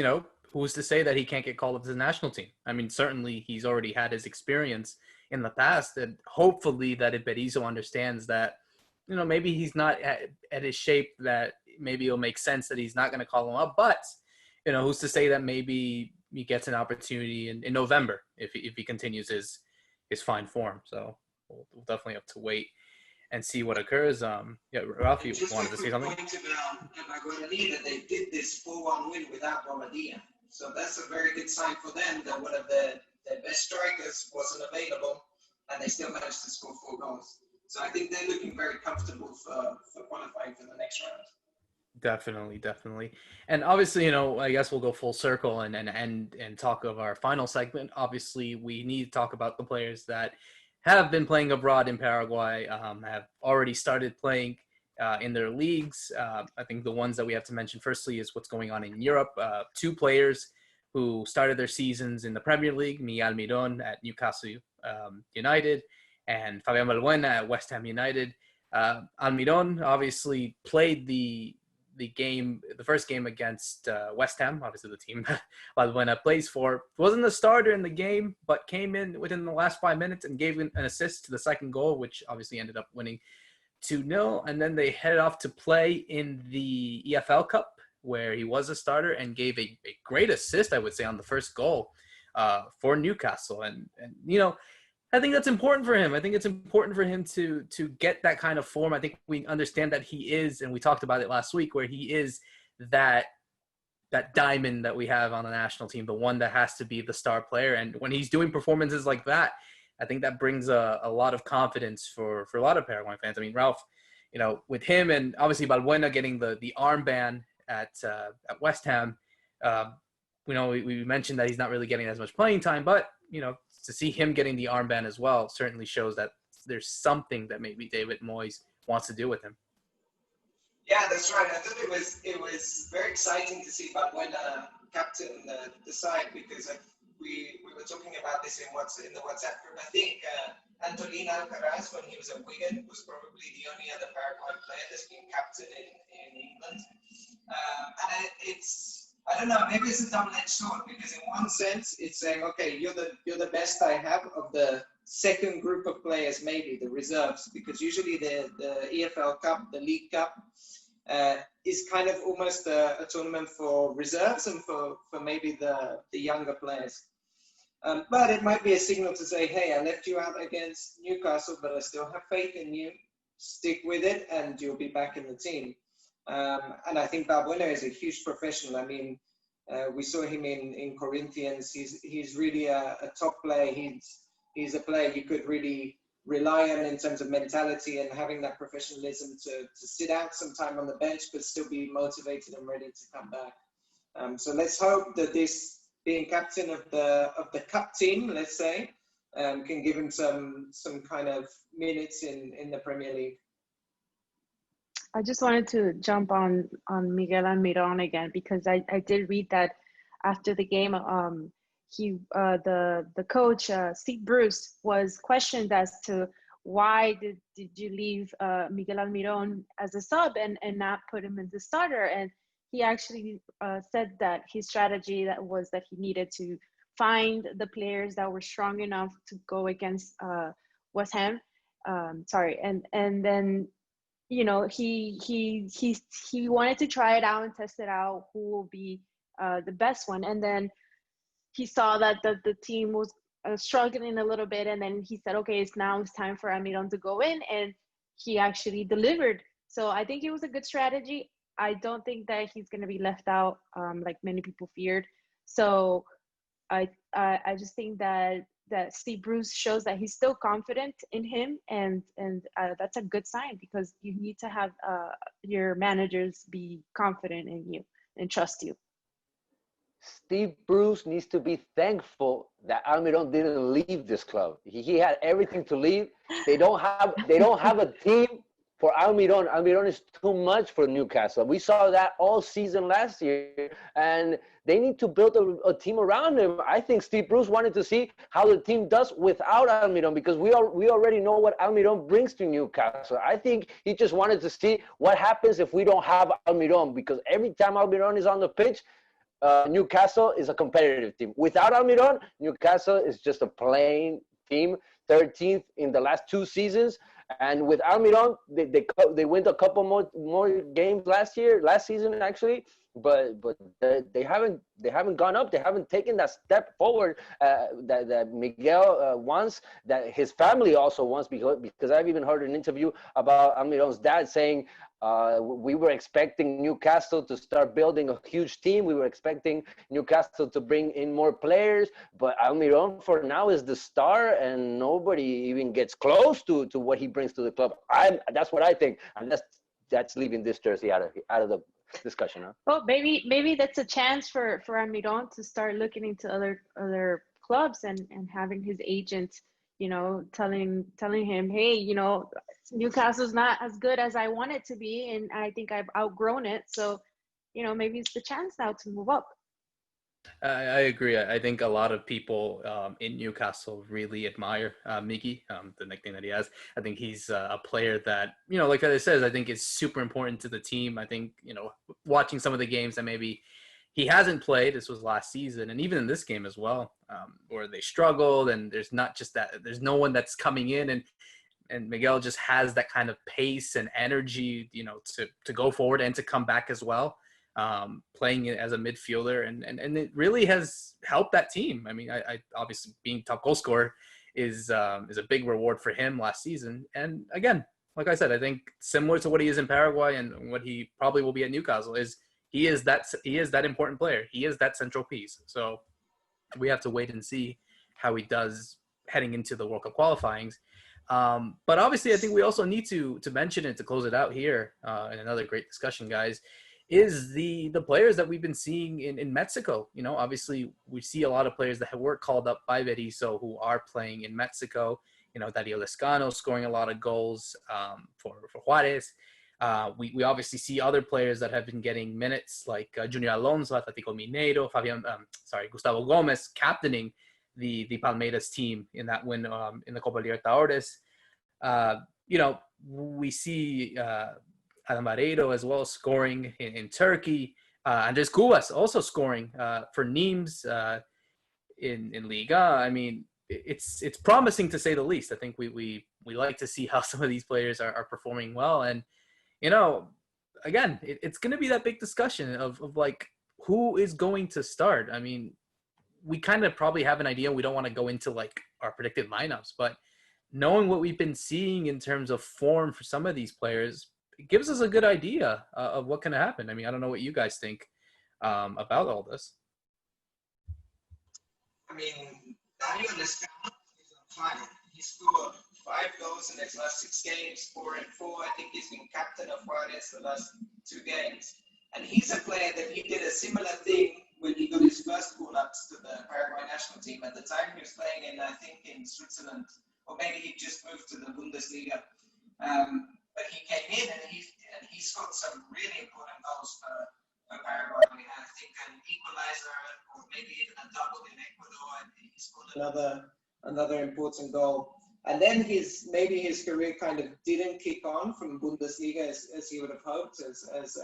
Speaker 1: who's to say that he can't get called up to the national team? I mean, certainly he's already had his experience in the past, and hopefully that Berizzo understands that, maybe he's not at his shape, that maybe it'll make sense that he's not going to call him up. But, who's to say that maybe he gets an opportunity in November if he continues his fine form. So we'll definitely have to wait and see what occurs. Ralph, you wanted to say something?
Speaker 3: Point about Guarani that they did this 4-1 win without Bobadilla. So that's a very good sign for them that one of their best strikers wasn't available, and they still managed to score 4 goals. So I think they're looking very comfortable for qualifying for the next round.
Speaker 1: Definitely. And obviously, I guess we'll go full circle and talk of our final segment. Obviously, we need to talk about the players that have been playing abroad in Paraguay, have already started playing in their leagues. I think the ones that we have to mention firstly is what's going on in Europe. 2 players who started their seasons in the Premier League, Miguel Miron at Newcastle United and Fabian Balbuena at West Ham United. Almiron obviously played the first game against West Ham, obviously the team that Balbuena plays for. Wasn't the starter in the game, but came in within the last 5 minutes and gave an assist to the second goal, which obviously ended up winning 2-0. And then they headed off to play in the EFL Cup, where he was a starter and gave a great assist, I would say, on the first goal for Newcastle. And I think that's important for him. I think it's important for him to get that kind of form. I think we understand that he is, and we talked about it last week, where he is that diamond that we have on the national team, the one that has to be the star player. And when he's doing performances like that, I think that brings a lot of confidence for a lot of Paraguayan fans. I mean, Ralph, with him and obviously Balbuena getting the armband at West Ham, we mentioned that he's not really getting as much playing time, but to see him getting the armband as well certainly shows that there's something that maybe David Moyes wants to do with him.
Speaker 3: Yeah, that's right. I thought it was very exciting to see Balbuena captain the side, because we were talking about this in the WhatsApp group. I think Antolín Alcaraz, when he was at Wigan, was probably the only other Paraguayan player that's been captain in England. And I don't know, maybe it's a double-edged sword, because in one sense it's saying, okay, you're the best I have of the second group of players, maybe the reserves, because usually the EFL Cup, the League Cup, is kind of almost a tournament for reserves and for maybe the younger players. But it might be a signal to say, hey, I left you out against Newcastle, but I still have faith in you. Stick with it, and you'll be back in the team. And I think Balbuena is a huge professional. I mean, we saw him in Corinthians. He's really a top player. He's a player you could really rely on in terms of mentality and having that professionalism to sit out some time on the bench, but still be motivated and ready to come back. So let's hope that this, being captain of the cup team, let's say, can give him some kind of minutes in the Premier League.
Speaker 4: I just wanted to jump on Miguel Almiron again, because I did read that after the game, the coach, Steve Bruce, was questioned as to why did you leave Miguel Almiron as a sub and not put him as the starter? And he actually said that his strategy was that he needed to find the players that were strong enough to go against West Ham. And then he wanted to try it out and test it out, who will be the best one. And then he saw that the team was struggling a little bit, and then he said, okay, it's time for Almiron to go in, and he actually delivered. So I think it was a good strategy. I don't think that he's going to be left out like many people feared. So I just think that Steve Bruce shows that he's still confident in him, and that's a good sign, because you need to have your managers be confident in you and trust you.
Speaker 2: Steve Bruce needs to be thankful that Almiron didn't leave this club. He had everything to leave. They don't have a team for Almiron. Almiron is too much for Newcastle. We saw that all season last year, and they need to build a team around him. I think Steve Bruce wanted to see how the team does without Almiron, because we already know what Almiron brings to Newcastle. I think he just wanted to see what happens if we don't have Almiron, because every time Almiron is on the pitch, Newcastle is a competitive team. Without Almiron, Newcastle is just a plain team, 13th in the last 2 seasons. And with Almiron, they win a couple more games last season actually, but they haven't gone up. They haven't taken that step forward that Miguel wants, that his family also wants, because I've even heard an interview about Almiron's dad saying, we were expecting Newcastle to start building a huge team. We were expecting Newcastle to bring in more players, but Almiron for now is the star, and nobody even gets close to what he brings to the club. That's what I think, and that's leaving this jersey out of the discussion. Huh?
Speaker 4: Well, maybe that's a chance for Almiron to start looking into other clubs and having his agent, telling him, hey, Newcastle's not as good as I want it to be, and I think I've outgrown it. So, maybe it's the chance now to move up.
Speaker 1: I agree. I think a lot of people in Newcastle really admire Miggy, the nickname that he has. I think he's a player that, like Fede says, I think is super important to the team. I think, watching some of the games that maybe he hasn't played, this was last season, and even in this game as well, where they struggled, and there's not just that, there's no one that's coming in, and Miguel just has that kind of pace and energy, to go forward and to come back as well. Playing it as a midfielder, and it really has helped that team. I mean, I obviously being top goal scorer is a big reward for him last season. And again, like I said, I think similar to what he is in Paraguay and what he probably will be at Newcastle is he is that important player. He is that central piece. So we have to wait and see how he does heading into the World Cup qualifyings. But obviously, I think we also need to mention it to close it out here in another great discussion, guys, is the players that we've been seeing in Mexico. Obviously we see a lot of players that were called up by Berizzo who are playing in Mexico. Dario Lescano scoring a lot of goals for Juarez. We obviously see other players that have been getting minutes, like Junior Alonso, Atletico Mineiro, Gustavo Gomez captaining the Palmeiras team in that win in the Copa Libertadores. We see Adam Barreiro as well scoring in Turkey. Andres Cubas also scoring for Nimes in Liga. I mean, it's promising to say the least. I think we like to see how some of these players are performing well. And, again, it's going to be that big discussion of like, who is going to start? I mean, we kind of probably have an idea. We don't want to go into like our predicted lineups, but knowing what we've been seeing in terms of form for some of these players, it gives us a good idea of what can happen. I mean, I don't know what you guys think about all this.
Speaker 3: I mean, Daniel Lescano is on fire. He scored 5 goals in his last 6 games, 4 and 4. I think he's been captain of Juarez the last 2 games. And he's a player that he did a similar thing when he got his first call-ups to the Paraguay national team. At the time, he was playing in, I think, in Switzerland, or maybe he just moved to the Bundesliga. But he came in and he scored some really important goals for Paraguay. I mean, I think an equalizer or maybe even a double in Ecuador, and he scored another important goal And then maybe his career kind of didn't kick on from Bundesliga as he would have hoped, as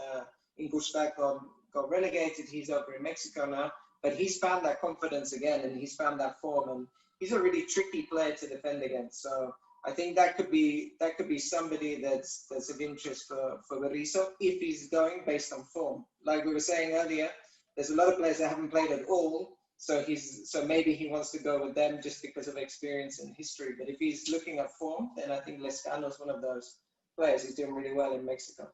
Speaker 3: Ingolstadt got relegated. He's over in Mexico now, but he's found that confidence again, and he's found that form, and he's a really tricky player to defend against. So I think that could be somebody that's of interest for Berizzo if he's going based on form. Like we were saying earlier, there's a lot of players that haven't played at all. So maybe he wants to go with them just because of experience and history. But if he's looking at form, then I think Lescano is one of those players. He's doing really well in Mexico.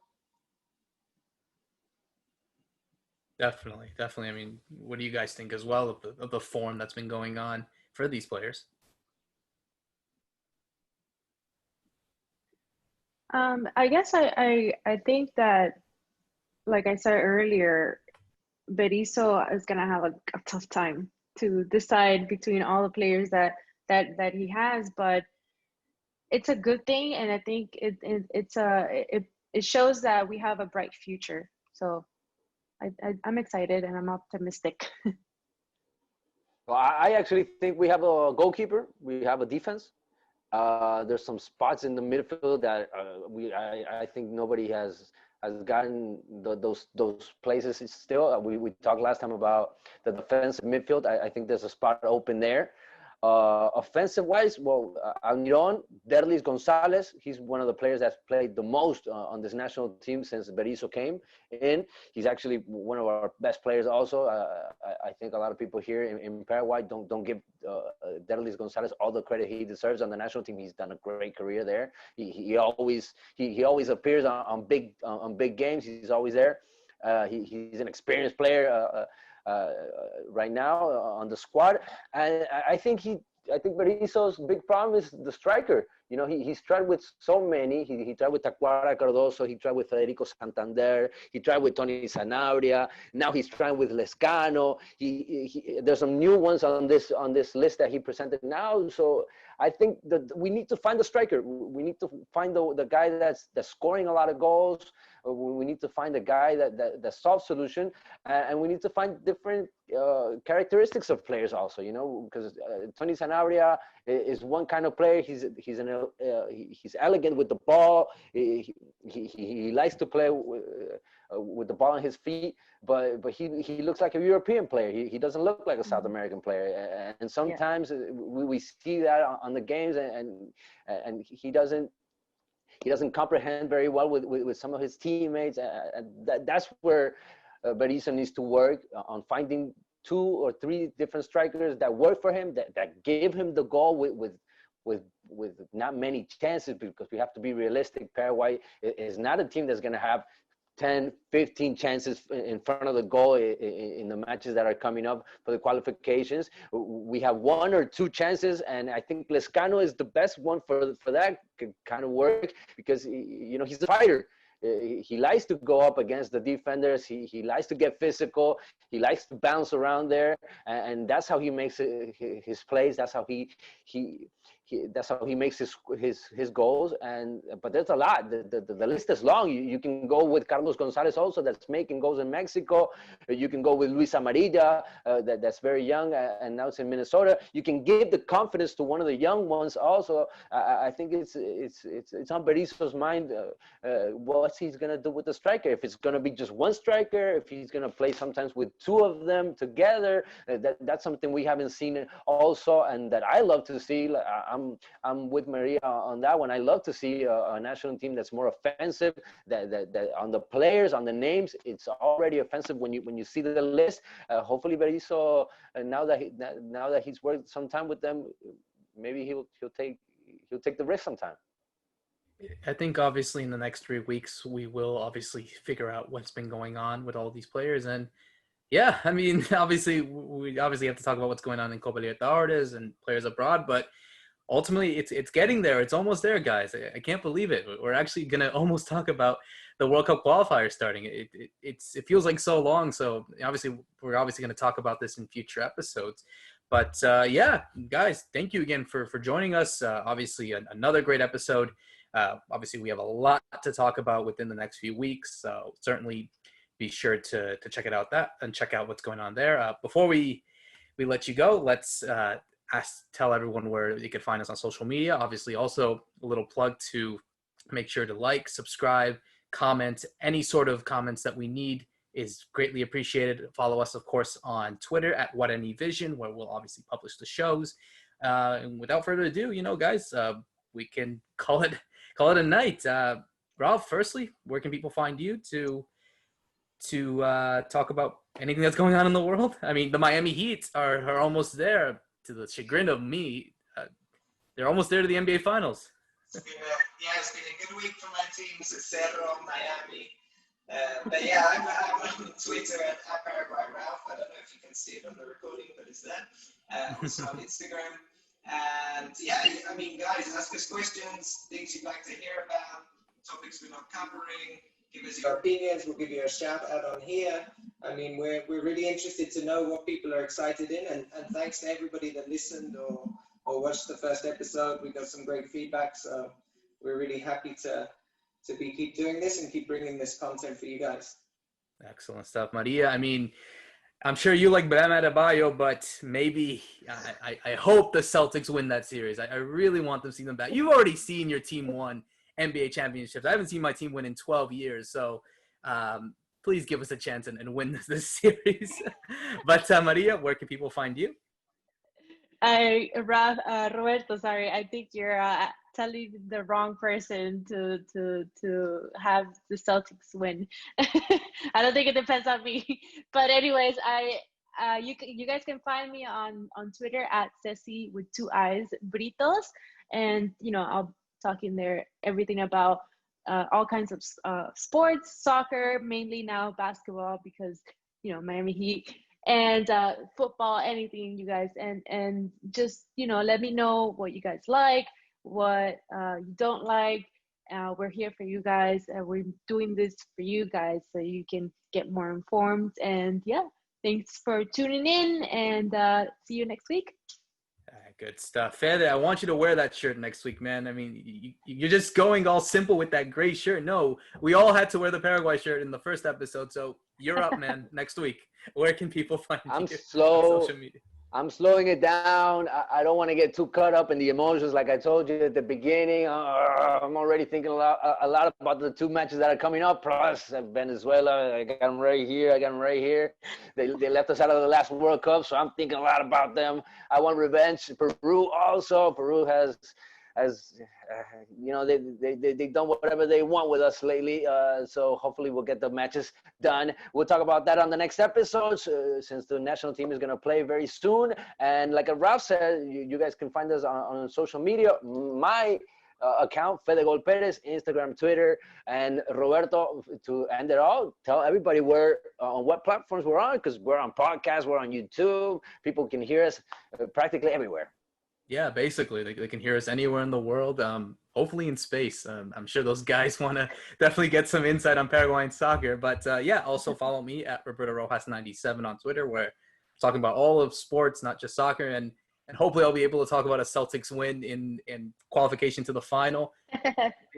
Speaker 1: Definitely. I mean, what do you guys think as well of the form that's been going on for these players?
Speaker 4: I guess I think that, like I said earlier, Berizzo is gonna have a tough time to decide between all the players that he has, but it's a good thing, and I think it shows that we have a bright future. So I'm excited and I'm optimistic.
Speaker 2: Well, I actually think we have a goalkeeper. We have a defense. There's some spots in the midfield that I think nobody has gotten those places still. We talked last time about the defensive midfield. I think there's a spot open there. Offensive wise, well, Almiron, Derlis Gonzalez, he's one of the players that's played the most on this national team since Berizzo came in. He's actually one of our best players also. I think a lot of people here in Paraguay don't give Derlis Gonzalez all the credit he deserves on the national team. He's done a great career there. He always appears on big games. He's always there. He's an experienced player. Right now on the squad, and I think Berizzo's big problem is the striker. You know, he's tried with so many. He tried with Tacuara Cardoso. He tried with Federico Santander. He tried with Tony Sanabria. Now he's trying with Lescano. There's some new ones on this list that he presented now. So I think that we need to find the striker. We need to find the guy that's scoring a lot of goals. We need to find a guy that solves solution, and we need to find different characteristics of players also. You know, because Tony Sanabria is one kind of player. He's elegant with the ball. He likes to play with the ball on his feet, but he looks like a European player. He doesn't look like a South American player, and sometimes we see that on the games, and he doesn't comprehend very well with some of his teammates, and that's where Berizzo needs to work on finding 2 or 3 different strikers that work for him, that give him the goal with not many chances, because we have to be realistic. Paraguay is not a team that's going to have 10, 15 chances in front of the goal in the matches that are coming up for the qualifications. We have 1 or 2 chances, and I think Lescano is the best one for that kind of work, because he's a fighter. He likes to go up against the defenders. He likes to get physical. He likes to bounce around there, and that's how he makes his plays. That's how that's how he makes his goals. But there's a lot. The list is long. You can go with Carlos Gonzalez also, that's making goals in Mexico. You can go with Luis Amarilla, that's very young and now it's in Minnesota. You can give the confidence to one of the young ones also. I think it's on Berizzo's mind what he's gonna do with the striker. If it's gonna be just one striker, if he's gonna play sometimes with 2 of them together. That's something we haven't seen also, and that I love to see. I'm with Maria on that one. I love to see a national team that's more offensive. That on the players, on the names, it's already offensive when you see the list. Hopefully, Berizzo, now that he's worked some time with them, maybe he'll take the risk sometime.
Speaker 1: I think obviously in the next 3 weeks we will obviously figure out what's been going on with all these players, and yeah, I mean, obviously we have to talk about what's going on in Copa Libertadores and players abroad, but ultimately it's getting there. It's almost there, guys. I can't believe it. We're actually going to almost talk about the World Cup qualifiers starting. It feels like so long. So we're obviously going to talk about this in future episodes. But yeah, guys, thank you again for joining us. Obviously another great episode. Obviously we have a lot to talk about within the next few weeks. So certainly be sure to check it out and check out what's going on there. Before we let you go, let's tell everyone where you can find us on social media. Obviously, also a little plug to make sure to like, subscribe, comment. Any sort of comments that we need is greatly appreciated. Follow us, of course, on Twitter at Guarani Vision, where we'll obviously publish the shows. And without further ado, guys, we can call it a night. Ralph, firstly, where can people find you to talk about anything that's going on in the world? I mean, the Miami Heat are almost there, to the chagrin of me. They're almost there to the NBA Finals.
Speaker 3: It's been a good week for my teams at Cerro, Miami. But yeah, I'm on Twitter at Paraguay Ralph. I don't know if you can see it on the recording, but it's there. Also on Instagram. And yeah, I mean, guys, ask us questions, things you'd like to hear about, topics we're not covering. Give us your opinions. We'll give you a shout out on here. I mean, we're really interested to know what people are excited in, and thanks to everybody that listened or watched the first episode. We got some great feedback, so we're really happy to keep doing this and keep bringing this content for you guys.
Speaker 1: Excellent stuff, Maria. I mean, I'm sure you like Bam Adebayo, but maybe I hope the Celtics win that series. I really want them to see them back. You've already seen your team won NBA championships. I haven't seen my team win in 12 years, so please give us a chance and win this series. But Maria, where can people find you?
Speaker 4: Roberto, sorry, I think you're telling the wrong person to have the Celtics win. I don't think it depends on me. But anyways, you guys can find me on Twitter at Ceci with 2 I's Britos, and I'll talk in there everything about all kinds of sports, soccer, mainly now basketball because Miami Heat, and football, anything, you guys, and just let me know what you guys like, what you don't like. We're here for you guys, and we're doing this for you guys so you can get more informed. And yeah, thanks for tuning in, and see you next week.
Speaker 1: Good stuff. Fede, I want you to wear that shirt next week, man. I mean, you're just going all simple with that gray shirt. No, we all had to wear the Paraguay shirt in the first episode, so you're up, man. Next week. Where can people find you on social media?
Speaker 2: I'm slowing it down. I don't want to get too caught up in the emotions. Like I told you at the beginning, I'm already thinking a lot about the 2 matches that are coming up. Plus Venezuela, I got them right here. They left us out of the last World Cup, so I'm thinking a lot about them. I want revenge. Peru also. Peru has they've done whatever they want with us lately. So hopefully we'll get the matches done. We'll talk about that on the next episode since the national team is going to play very soon. And like Ralph said, you guys can find us on social media. My account, Federico Perez, Instagram, Twitter, and Roberto, to end it all, tell everybody where on what platforms we're on, because we're on podcasts, we're on YouTube. People can hear us practically everywhere.
Speaker 1: Yeah, basically, they can hear us anywhere in the world, hopefully in space. I'm sure those guys want to definitely get some insight on Paraguayan soccer. But yeah, also follow me at Roberto Rojas 97 on Twitter, where I'm talking about all of sports, not just soccer. And hopefully I'll be able to talk about a Celtics win in qualification to the final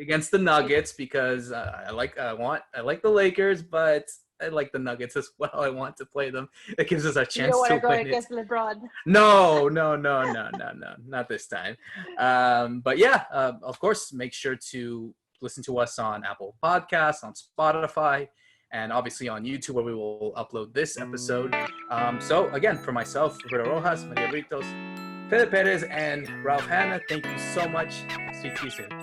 Speaker 1: against the Nuggets, because I like the Lakers, but I like the Nuggets as well. I want to play them. It gives us a chance to win. You don't want to go
Speaker 4: against LeBron.
Speaker 1: No, not this time. But yeah, of course, make sure to listen to us on Apple Podcasts, on Spotify, and obviously on YouTube, where we will upload this episode. So again, for myself, Roberto Rojas, Maria Britos, Fede Perez, and Ralph Hanna, thank you so much. Speak to you soon.